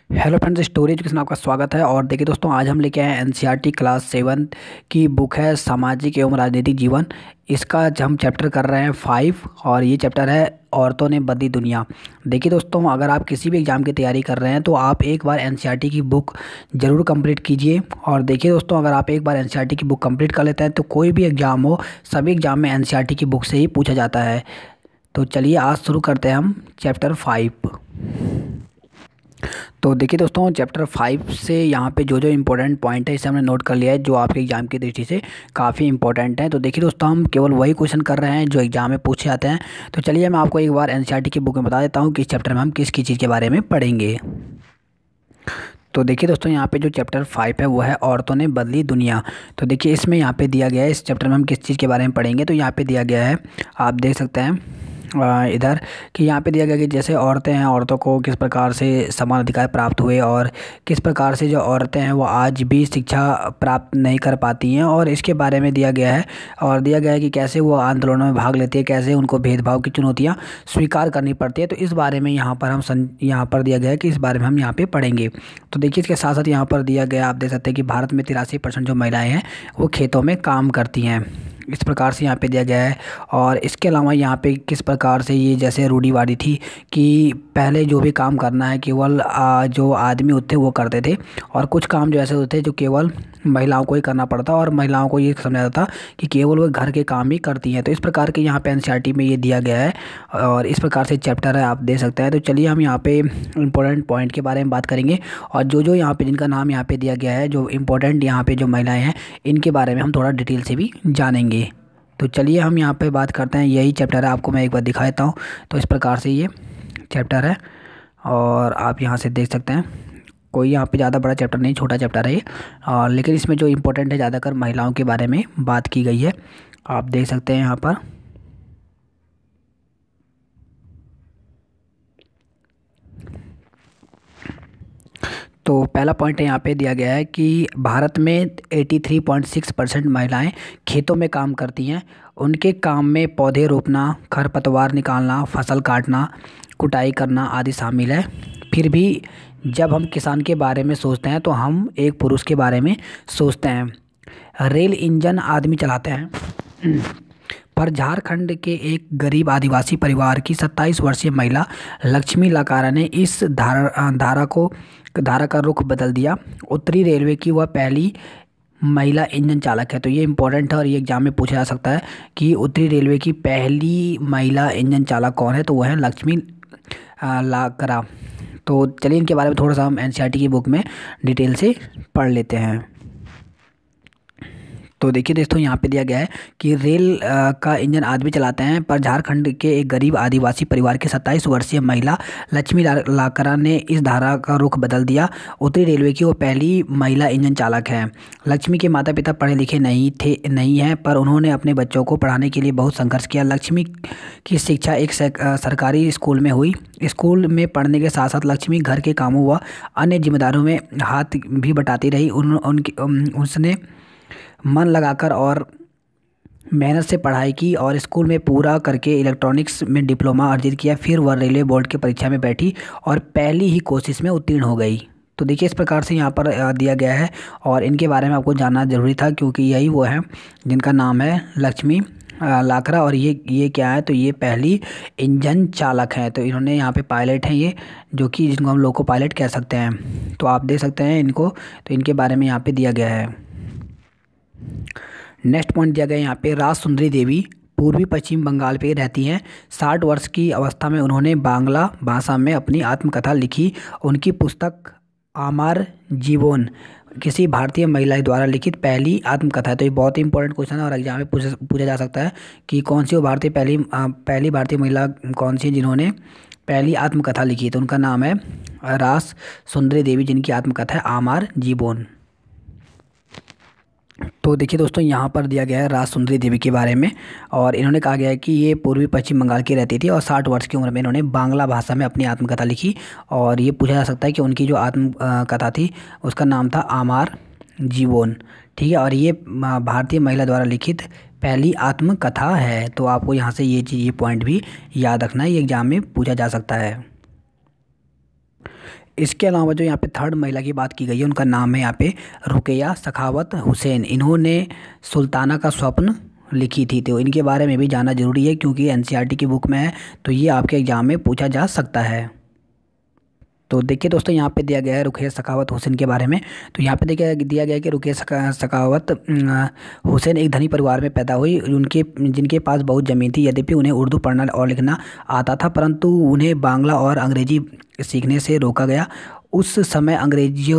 Hello friends, story education में आपका स्वागत है। और देखिए दोस्तों, आज हम लेके आए हैं एनसीईआरटी क्लास 7 की बुक है सामाजिक एवं राजनीतिक जीवन। इसका हम चैप्टर कर रहे हैं 5 और ये चैप्टर है औरतों ने बदली दुनिया। देखिए दोस्तों, अगर आप किसी भी एग्ज़ाम की तैयारी कर रहे हैं तो आप एक बार एनसीईआरटी की बुक ज़रूर कंप्लीट कीजिए। और देखिए दोस्तों, अगर आप एक बार एनसीईआरटी की बुक कंप्लीट कर लेते हैं तो कोई भी एग्ज़ाम हो, सभी एग्ज़ाम में एनसीईआरटी की बुक से ही पूछा जाता है। तो चलिए आज शुरू करते हैं हम चैप्टर 5। तो देखिए दोस्तों, चैप्टर 5 से यहाँ पे जो जो इम्पोर्टेंट पॉइंट है इसे हमने नोट कर लिया है, जो आपके एग्जाम की दृष्टि से काफ़ी इंपॉर्टेंट है। तो देखिए दोस्तों, हम केवल वही क्वेश्चन कर रहे हैं जो एग्जाम में पूछे जाते हैं। तो चलिए मैं आपको एक बार एनसीईआरटी की बुक में बता देता हूँ कि इस चैप्टर में हम किस किस चीज़ के बारे में पढ़ेंगे। तो देखिए दोस्तों, यहाँ पे जो चैप्टर 5 है वो है औरतों ने बदली दुनिया। तो देखिए इसमें यहाँ पे दिया गया है, इस चैप्टर में हम किस चीज़ के बारे में पढ़ेंगे। तो यहाँ पे दिया गया है, आप देख सकते हैं इधर कि यहाँ पे दिया गया कि जैसे औरतें हैं, औरतों को किस प्रकार से समान अधिकार प्राप्त हुए और किस प्रकार से जो औरतें हैं वो आज भी शिक्षा प्राप्त नहीं कर पाती हैं, और इसके बारे में दिया गया है। और दिया गया है कि कैसे वो आंदोलनों में भाग लेती है, कैसे उनको भेदभाव की चुनौतियाँ स्वीकार करनी पड़ती है। तो इस बारे में यहाँ पर यहाँ पर दिया गया है कि इस बारे में हम यहाँ पे पढ़ेंगे। तो देखिए इसके साथ साथ यहाँ पर दिया गया, आप देख सकते हैं कि भारत में 83% जो महिलाएँ हैं वो खेतों में काम करती हैं, इस प्रकार से यहाँ पे दिया गया है। और इसके अलावा यहाँ पे किस प्रकार से ये जैसे रूढ़िवादी थी कि पहले जो भी काम करना है केवल जो आदमी होते वो करते थे, और कुछ काम जो ऐसे होते जो केवल महिलाओं को ही करना पड़ता, और महिलाओं को ये समझा जाता कि केवल वो घर के काम ही करती हैं। तो इस प्रकार के यहाँ पे एनसीईआरटी में ये दिया गया है, और इस प्रकार से चैप्टर है, आप दे सकते हैं। तो चलिए हम यहाँ पे इंपॉर्टेंट पॉइंट के बारे में बात करेंगे, और जो जो यहाँ पे जिनका नाम यहाँ पे दिया गया है, जो इम्पोर्टेंट यहाँ पे जो महिलाएं हैं इनके बारे में हम थोड़ा डिटेल से भी जानेंगे। तो चलिए हम यहाँ पे बात करते हैं, यही चैप्टर है, आपको मैं एक बार दिखा देता हूँ। तो इस प्रकार से ये चैप्टर है, और आप यहाँ से देख सकते हैं, कोई यहाँ पे ज़्यादा बड़ा चैप्टर नहीं, छोटा चैप्टर है ये। और लेकिन इसमें जो इम्पोर्टेंट है ज़्यादातर महिलाओं के बारे में बात की गई है, आप देख सकते हैं यहाँ पर। तो पहला पॉइंट है, यहाँ पे दिया गया है कि भारत में 83.6% महिलाएं खेतों में काम करती हैं। उनके काम में पौधे रोपना, खरपतवार निकालना, फसल काटना, कुटाई करना आदि शामिल है। फिर भी जब हम किसान के बारे में सोचते हैं तो हम एक पुरुष के बारे में सोचते हैं। रेल इंजन आदमी चलाते हैं। पर झारखंड के एक गरीब आदिवासी परिवार की 27 वर्षीय महिला लक्ष्मी लाकारा ने इस धारा का रुख बदल दिया। उत्तरी रेलवे की वह पहली महिला इंजन चालक है। तो ये इंपॉर्टेंट है और ये एग्जाम में पूछा जा सकता है कि उत्तरी रेलवे की पहली महिला इंजन चालक कौन है। तो वह है लक्ष्मी लाकरा। तो चलिए इनके बारे में थोड़ा सा हम एनसीईआरटी की बुक में डिटेल से पढ़ लेते हैं। तो देखिए दोस्तों, यहाँ पे दिया गया है कि रेल का इंजन आदमी चलाते हैं, पर झारखंड के एक गरीब आदिवासी परिवार की 27 वर्षीय महिला लक्ष्मी लाकरा ने इस धारा का रुख बदल दिया। उत्तरी रेलवे की वो पहली महिला इंजन चालक है। लक्ष्मी के माता पिता पढ़े लिखे नहीं हैं, पर उन्होंने अपने बच्चों को पढ़ाने के लिए बहुत संघर्ष किया। लक्ष्मी की शिक्षा एक सरकारी स्कूल में हुई। स्कूल में पढ़ने के साथ साथ लक्ष्मी घर के कामों व अन्य जिम्मेदारियों में हाथ भी बटाती रही। उसने मन लगाकर और मेहनत से पढ़ाई की और स्कूल में पूरा करके इलेक्ट्रॉनिक्स में डिप्लोमा अर्जित किया। फिर वह रेलवे बोर्ड की परीक्षा में बैठी और पहली ही कोशिश में उत्तीर्ण हो गई। तो देखिए इस प्रकार से यहाँ पर दिया गया है, और इनके बारे में आपको जानना ज़रूरी था क्योंकि यही वो है जिनका नाम है लक्ष्मी लाकरा। और ये क्या है, तो ये पहली इंजन चालक हैं। तो इन्होंने यहाँ पे पायलट हैं ये, जो कि जिनको हम लोको पायलट कह सकते हैं। तो आप देख सकते हैं इनको, तो इनके बारे में यहाँ पे दिया गया है। नेक्स्ट पॉइंट दिया गया यहाँ पे, राज सुंदरी देवी पूर्वी पश्चिम बंगाल पे रहती हैं। 60 वर्ष की अवस्था में उन्होंने बांग्ला भाषा में अपनी आत्मकथा लिखी। उनकी पुस्तक आमार जीवन किसी भारतीय महिला द्वारा लिखित पहली आत्मकथा है। तो ये बहुत ही इंपॉर्टेंट क्वेश्चन है और एग्जाम में पूछा जा सकता है कि कौन सी वो पहली भारतीय महिला कौन सी है जिन्होंने पहली आत्मकथा लिखी। तो उनका नाम है राज सुंदरी देवी, जिनकी आत्मकथा है आमार जीवन। तो देखिए दोस्तों, यहाँ पर दिया गया है राज सुंदरी देवी के बारे में, और इन्होंने कहा गया है कि ये पूर्वी पश्चिम बंगाल की रहती थी और 60 वर्ष की उम्र में इन्होंने बांग्ला भाषा में अपनी आत्मकथा लिखी। और ये पूछा जा सकता है कि उनकी जो आत्मकथा थी उसका नाम था आमार जीवन। ठीक है, और ये भारतीय महिला द्वारा लिखित पहली आत्मकथा है। तो आपको यहाँ से ये पॉइंट भी याद रखना है, ये एग्जाम में पूछा जा सकता है। इसके अलावा जो यहाँ पे थर्ड महिला की बात की गई है उनका नाम है यहाँ पे रुकैया सखावत हुसैन। इन्होंने सुल्ताना का स्वप्न लिखी थी, तो इनके बारे में भी जानना जरूरी है क्योंकि एनसीईआरटी की बुक में है, तो ये आपके एग्जाम में पूछा जा सकता है। तो देखिए दोस्तों यहाँ पे दिया गया है रुकैया सखावत हुसैन के बारे में। तो यहाँ पे देखिए दिया गया है कि रुकैया सखावत हुसैन एक धनी परिवार में पैदा हुई, जिनके पास बहुत ज़मीन थी। यद्यपि उन्हें उर्दू पढ़ना और लिखना आता था, परंतु उन्हें बांग्ला और अंग्रेजी सीखने से रोका गया। उस समय अंग्रेजी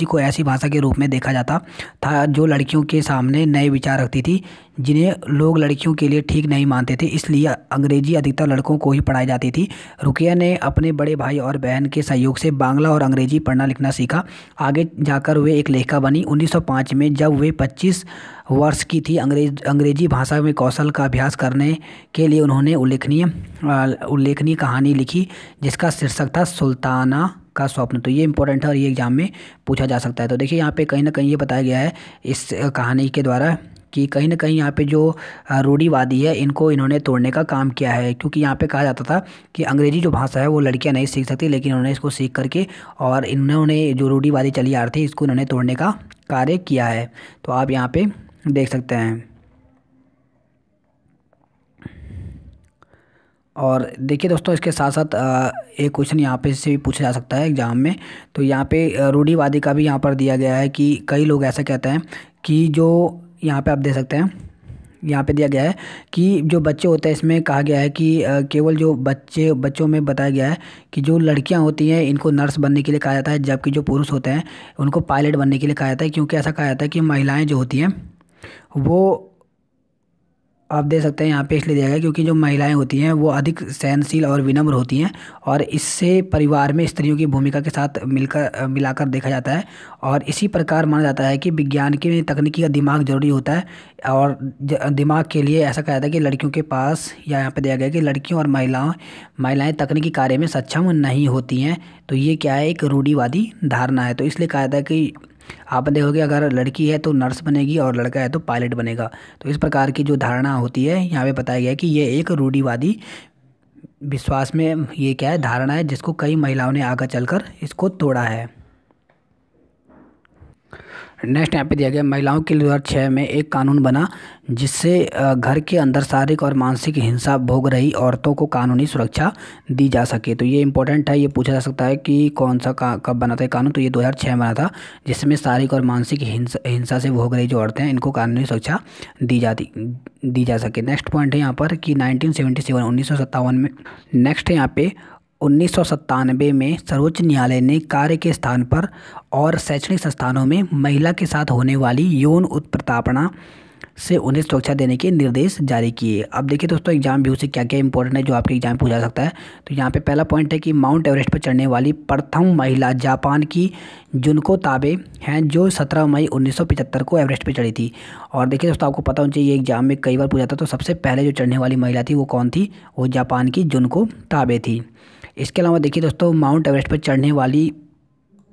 को ऐसी भाषा के रूप में देखा जाता था जो लड़कियों के सामने नए विचार रखती थी, जिन्हें लोग लड़कियों के लिए ठीक नहीं मानते थे। इसलिए अंग्रेजी अधिकतर लड़कों को ही पढ़ाई जाती थी। रुकैया ने अपने बड़े भाई और बहन के सहयोग से बांग्ला और अंग्रेजी पढ़ना लिखना सीखा। आगे जाकर वे एक लेखिका बनी। 1905 में जब वे 25 वर्ष की थी, अंग्रेजी भाषा में कौशल का अभ्यास करने के लिए उन्होंने उल्लेखनीय कहानी लिखी जिसका शीर्षक था सुल्ताना का स्वप्न। तो ये इंपॉर्टेंट है और ये एग्जाम में पूछा जा सकता है। तो देखिए यहाँ पे कहीं ना कहीं ये बताया गया है इस कहानी के द्वारा कि कहीं ना कहीं यहाँ पे जो रूढ़िवादी है इनको इन्होंने तोड़ने का काम किया है, क्योंकि यहाँ पे कहा जाता था कि अंग्रेजी जो भाषा है वो लड़कियाँ नहीं सीख सकती, लेकिन इन्होंने इसको सीख करके और इन्होंने जो रूढ़िवादी चली आ रही थी इसको इन्होंने तोड़ने का कार्य किया है। तो आप यहाँ पे देख सकते हैं। और देखिए दोस्तों इसके साथ साथ एक क्वेश्चन यहाँ पे से भी पूछा जा सकता है एग्जाम में। तो यहाँ पे रूढ़िवादी का भी यहाँ पर दिया गया है कि कई लोग ऐसा कहते हैं कि जो यहाँ पे आप देख सकते हैं, यहाँ पे दिया गया है कि जो बच्चे होते हैं इसमें कहा गया है कि केवल जो बच्चों में बताया गया है कि जो लड़कियां होती हैं इनको नर्स बनने के लिए कहा जाता है, जबकि जो पुरुष होते हैं उनको पायलट बनने के लिए कहा जाता है। क्योंकि ऐसा कहा जाता है कि महिलाएं जो होती हैं वो आप देख सकते हैं यहाँ पे इसलिए दिया गया है क्योंकि जो महिलाएं होती हैं वो अधिक सहनशील और विनम्र होती हैं, और इससे परिवार में स्त्रियों की भूमिका के साथ मिलाकर देखा जाता है। और इसी प्रकार माना जाता है कि विज्ञान की तकनीकी का दिमाग जरूरी होता है, और दिमाग के लिए ऐसा कहा जाता है कि लड़कियों के पास, या यहाँ पे दिया गया है कि लड़कियों और महिलाएं तकनीकी कार्य में सक्षम नहीं होती हैं। तो ये क्या है, एक रूढ़िवादी धारणा है। तो इसलिए कहा जाता है कि आप देखोगे अगर लड़की है तो नर्स बनेगी और लड़का है तो पायलट बनेगा। तो इस प्रकार की जो धारणा होती है यहाँ पे बताया गया है कि ये एक रूढ़िवादी विश्वास में ये क्या है, धारणा है, जिसको कई महिलाओं ने आगे चलकर इसको तोड़ा है। नेक्स्ट यहाँ पे दिया गया महिलाओं के लिए 2006 में एक कानून बना जिससे घर के अंदर शारीरिक और मानसिक हिंसा भोग रही औरतों को कानूनी सुरक्षा दी जा सके। तो ये इंपॉर्टेंट है, ये पूछा जा सकता है कि कौन सा कब बना था कानून। तो ये 2006 में बना था, जिसमें शारीरिक और मानसिक हिंसा से भोग रही जो औरतें हैं इनको कानूनी सुरक्षा दी जा सके। नेक्स्ट पॉइंट है यहाँ पर कि 1957 में नेक्स्ट है यहाँ पे 1997 में सर्वोच्च न्यायालय ने कार्य के स्थान पर और शैक्षणिक संस्थानों में महिला के साथ होने वाली यौन उत्प्रताड़ना से उन्हें सुरक्षा देने के निर्देश जारी किए। अब देखिए दोस्तों एग्जाम व्यू से क्या क्या इंपॉर्टेंट है जो आपके एग्जाम में पूछा सकता है। तो यहाँ पे पहला पॉइंट है कि माउंट एवरेस्ट पर चढ़ने वाली प्रथम महिला जापान की जुनको ताबे हैं, जो 17 मई 1975 को एवरेस्ट पर चढ़ी थी। और देखिए दोस्तों आपको पता होना चाहिए, ये एग्जाम में कई बार पूछा था। तो सबसे पहले जो चढ़ने वाली महिला थी वो कौन थी, वो जापान की जुनको ताबे थी। इसके अलावा देखिए दोस्तों माउंट एवरेस्ट पर चढ़ने वाली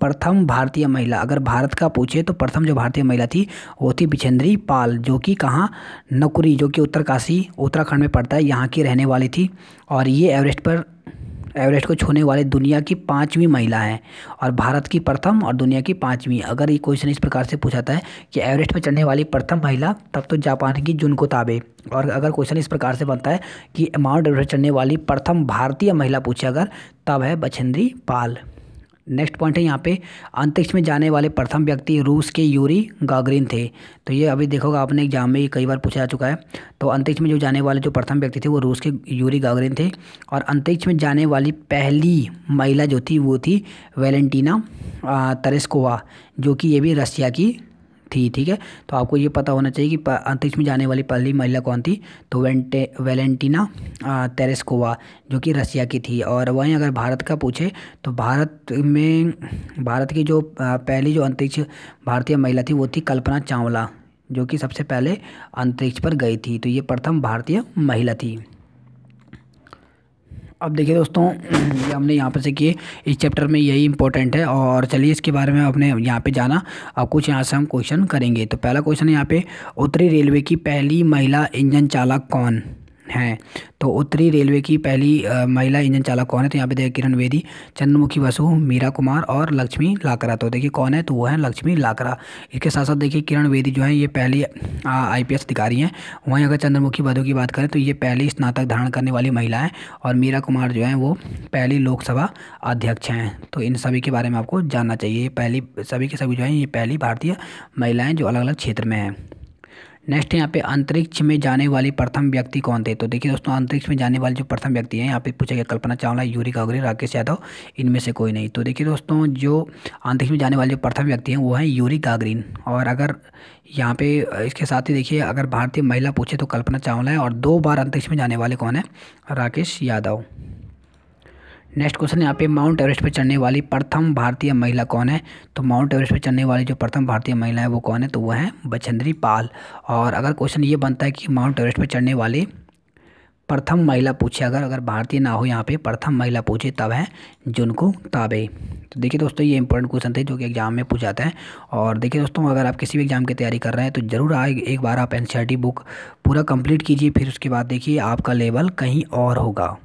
प्रथम भारतीय महिला, अगर भारत का पूछे तो प्रथम जो भारतीय महिला थी वो थी बिछेंद्री पाल, जो कि कहाँ, नकुरी, जो कि उत्तरकाशी उत्तराखंड में पड़ता है, यहाँ की रहने वाली थी। और ये एवरेस्ट को छूने वाले दुनिया की 5वीं महिला है, और भारत की प्रथम और दुनिया की 5वीं। अगर ये क्वेश्चन इस प्रकार से पूछाता है कि एवरेस्ट पर चढ़ने वाली प्रथम महिला, तब तो जापान की जुनको ताबे। और अगर क्वेश्चन इस प्रकार से बनता है कि माउंट एवरेस्ट चढ़ने वाली प्रथम भारतीय महिला पूछे अगर, तब है बिछेंद्री पाल। नेक्स्ट पॉइंट है यहाँ पे अंतरिक्ष में जाने वाले प्रथम व्यक्ति रूस के यूरी गागरिन थे। तो ये अभी देखोगे आपने एग्जाम में कई बार पूछा जा चुका है। तो अंतरिक्ष में जो जाने वाले जो प्रथम व्यक्ति थे वो रूस के यूरी गागरिन थे। और अंतरिक्ष में जाने वाली पहली महिला जो थी वो थी वैलेंटीना तेरेस्कोवा, जो कि ये भी रशिया की थी। ठीक है, तो आपको ये पता होना चाहिए कि अंतरिक्ष में जाने वाली पहली महिला कौन थी। तो वैलेंटीना तेरेस्कोवा, जो कि रशिया की थी। और वहीं अगर भारत का पूछे तो भारत की जो पहली जो अंतरिक्ष भारतीय महिला थी वो थी कल्पना चावला, जो कि सबसे पहले अंतरिक्ष पर गई थी। तो ये प्रथम भारतीय महिला थी। अब देखिए दोस्तों ये हमने यहाँ पर से किए, इस चैप्टर में यही इंपॉर्टेंट है। और चलिए इसके बारे में अपने यहाँ पे जाना, अब कुछ यहाँ से हम क्वेश्चन करेंगे। तो पहला क्वेश्चन है यहाँ पे उत्तरी रेलवे की पहली महिला इंजन चालक कौन हैं। तो उत्तरी रेलवे की पहली महिला इंजन चालक कौन है? तो यहाँ पे देखिए किरण बेदी, चंद्रमुखी बसु, मीरा कुमार और लक्ष्मी लाकरा। तो देखिए कौन है? तो वो है लक्ष्मी लाकरा। इसके साथ साथ देखिए किरण बेदी जो है ये पहली IPS अधिकारी हैं। वहीं अगर चंद्रमुखी बसु की बात करें तो ये पहली स्नातक धारण करने वाली महिला है। और मीरा कुमार जो है वो पहली लोकसभा अध्यक्ष हैं। तो इन सभी के बारे में आपको जानना चाहिए। ये पहली सभी के सभी जो है ये पहली भारतीय महिलाएं जो अलग अलग क्षेत्र में हैं। नेक्स्ट यहाँ पे अंतरिक्ष में जाने वाली प्रथम व्यक्ति कौन थे? तो देखिए दोस्तों अंतरिक्ष में जाने वाले जो प्रथम व्यक्ति हैं यहाँ पे पूछा गया कल्पना चावला, यूरी गागरी, राकेश यादव, इनमें से कोई नहीं। तो देखिए दोस्तों जो अंतरिक्ष में जाने वाले जो प्रथम व्यक्ति हैं वो हैं यूरी गागरिन। और अगर यहाँ पे इसके साथ ही देखिए अगर भारतीय महिला पूछे तो कल्पना चावला है। और 2 बार अंतरिक्ष में जाने वाले कौन है? राकेश यादव। नेक्स्ट क्वेश्चन यहाँ पे माउंट एवरेस्ट पर चढ़ने वाली प्रथम भारतीय महिला कौन है? तो माउंट एवरेस्ट पर चढ़ने वाली जो प्रथम भारतीय महिला है वो कौन है? तो वो है बछेंद्री पाल। और अगर क्वेश्चन ये बनता है कि माउंट एवरेस्ट पर चढ़ने वाली प्रथम महिला पूछे, अगर भारतीय ना हो यहाँ पे प्रथम महिला पूछे तब है जुनको ताबे। तो देखिए दोस्तों ये इंपॉर्टेंट क्वेश्चन थे जो कि एग्जाम में पूछ जाते हैं। और देखिए दोस्तों अगर आप किसी भी एग्जाम की तैयारी कर रहे हैं तो ज़रूर एक बार आप NCERT बुक पूरा कंप्लीट कीजिए, फिर उसके बाद देखिए आपका लेवल कहीं और होगा।